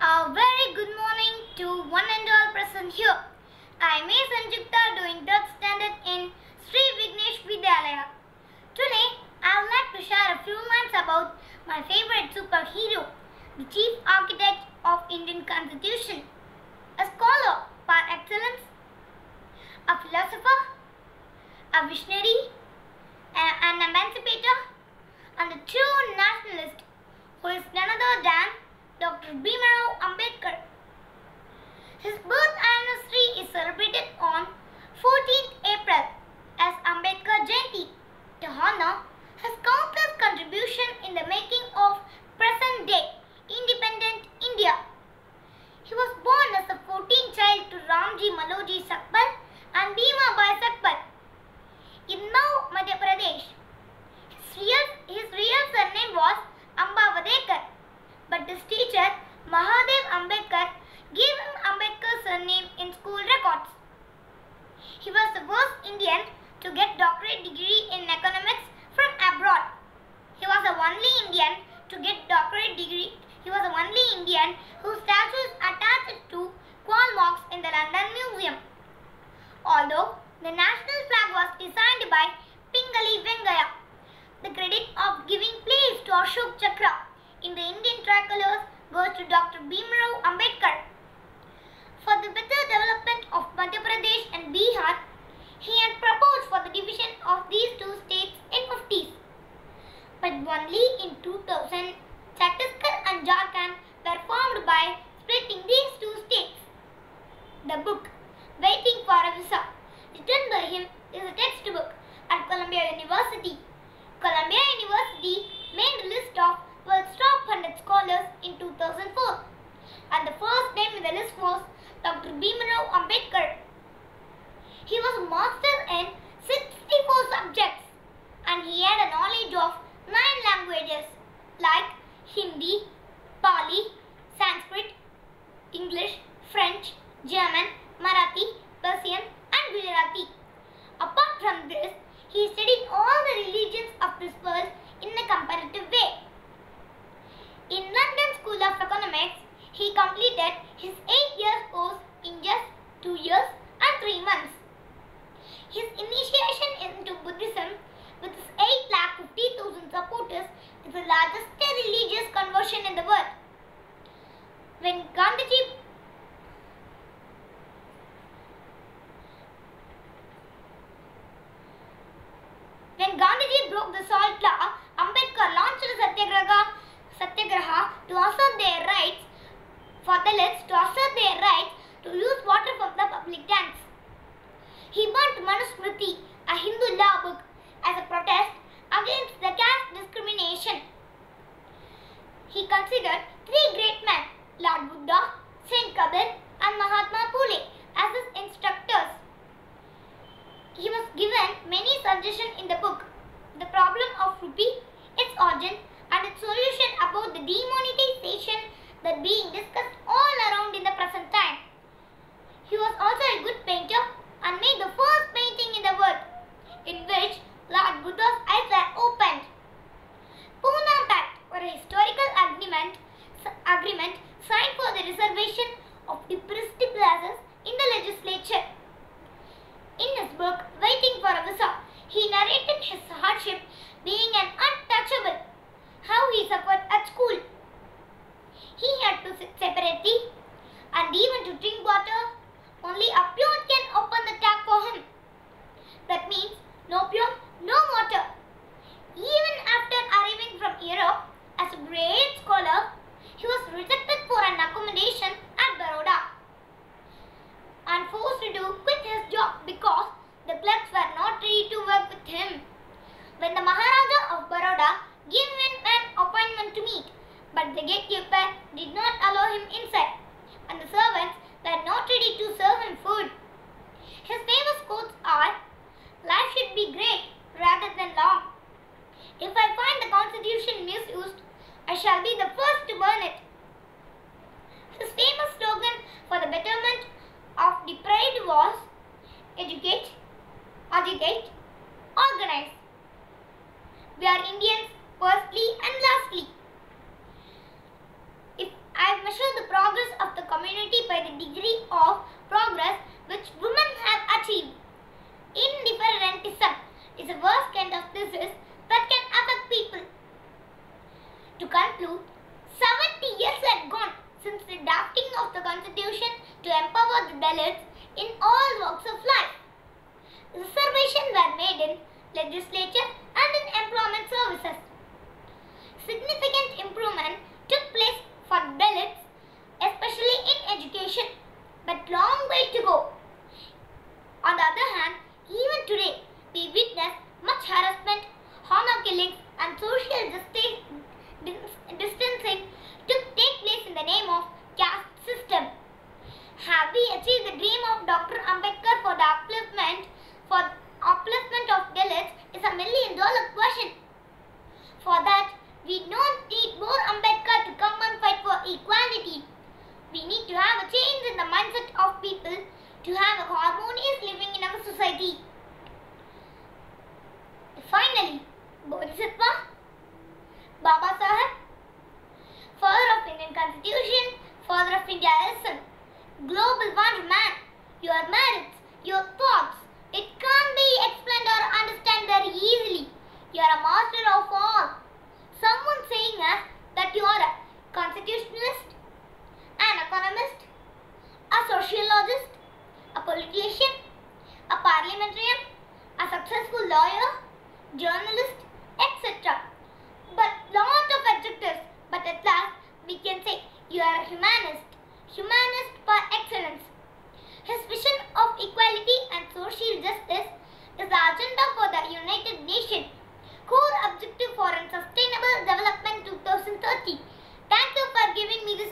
A very good morning to one and all present here. I am A. Sanjukta doing 3rd standard in Sri Vignesh Vidyalaya. Today I would like to share a few lines about my favorite superhero, the chief architect of Indian Constitution, a scholar par excellence, a philosopher, a visionary, an emancipator, and a true nationalist who is none other than Dr. Bhimrao Ambedkar. His birth anniversary is celebrated on 14th April as Ambedkar Jayanti to honor his countless contribution in the making of present-day independent India. He was born as the 14th child to Ramji Maloji Sakpal and Bhima Bai Sakpal in now Madhya Pradesh. His real surname was Ambavadekar, but his teacher Mahadev Ambedkar gave him Ambedkar's surname in school records. He was the first Indian to get doctorate degree in economics from abroad. He was the only Indian to get doctorate degree. He was the only Indian whose statue is attached to Karl Marx in the London Museum. Although the national flag was designed by Pingali Venkaya, the credit of giving place to Ashok Chakra in the Indian tricolors goes to Dr. Bhimrao Ambedkar. For the better development of Madhya Pradesh and Bihar, he had proposed for the division of these two states in 50s. But only in 2000, Chhattisgarh and Jharkhand were formed by splitting these two states. The book, Waiting for a Visa, written by him, is a textbook at Columbia University. Columbia University made a list of world's top 100 scholars in 2004, and the first name in the list was Dr. Bhimrao Ambedkar. He was a master in 64 subjects, and he had a knowledge of 9 languages like Hindi, Pali, Sanskrit, English, French, German, Marathi, Persian, and Gujarati. Apart from this, he studied all the religions of this world in a comparative way. In London School of Economics, he completed his 8-year course in just 2 years and 3 months. His initiation into Buddhism, with his 8,50,000 supporters, is the largest religious conversion in the world. When Gandhiji broke the salt law, Ambedkar launched a satyagraha to assert their rights for Dalits to use water from the public tanks. He burnt Manusmriti, a Hindu law book, as a protest against the caste discrimination. He considered 3 great men, Lord Buddha, Saint Kabir, and Mahatma Phule, as his instructors. He was given many suggestions in the book, The Problem of Rupee, its origin, and its solution about the demonetization that being discussed all around in the present time. He was also a good painter and made the first painting in the world, in which Lord Buddha's eyes were opened. Poona Pact, or a historical agreement signed for the reservation of depressed classes in the legislature. In his book, Waiting for a Visa, he narrated his hardship being an untouchable, how he suffered at school. He had to sit separately, and even to drink water, only a peon can open the tap for him. That means no peon, no water. Even after arriving from Europe as a great scholar, he was rejected for an accommodation at Baroda and forced to quit his job because the clerks were not ready to work with him. When the Maharaja of Baroda gave him an appointment to meet, but the gatekeeper did not allow him inside, and the servants were not ready to serve him food. His famous quotes are, "Life should be great rather than long. If I find the constitution misused, I shall be the first to burn it." His famous slogan for the betterment of deprived was, "Educate, agitate, organize." We are Indians, firstly and lastly. If I measure the progress to empower the Dalits in all walks of life. Reservations were made in legislature and in employment services. Significant improvement took place for Dalits, especially in education, but long way to go. On the other hand, even today, we witness much harassment, honor killings, and social distancing to take place in the name of caste system. Have we achieved the dream of Dr. Ambedkar for the upliftment of Dalits is a million-dollar question. For that, we don't need more Ambedkar to come and fight for equality. We need to have a change in the mindset of people to have a harmonious living in our society. Finally, Bodhisattva, Baba Sahib, father of Indian Constitution, father of Indianism, global wonder man, your merits, your thoughts, it can't be explained or understood very easily. You are a master of all. Someone saying us that you are a constitutionalist, an economist, a sociologist, a politician, a parliamentarian, a successful lawyer, journalist, etc. But lot of adjectives. But at last we can say you are a humanist par excellence. His vision of equality and social justice is the agenda for the United Nations core objective for a sustainable development 2030. Thank you for giving me this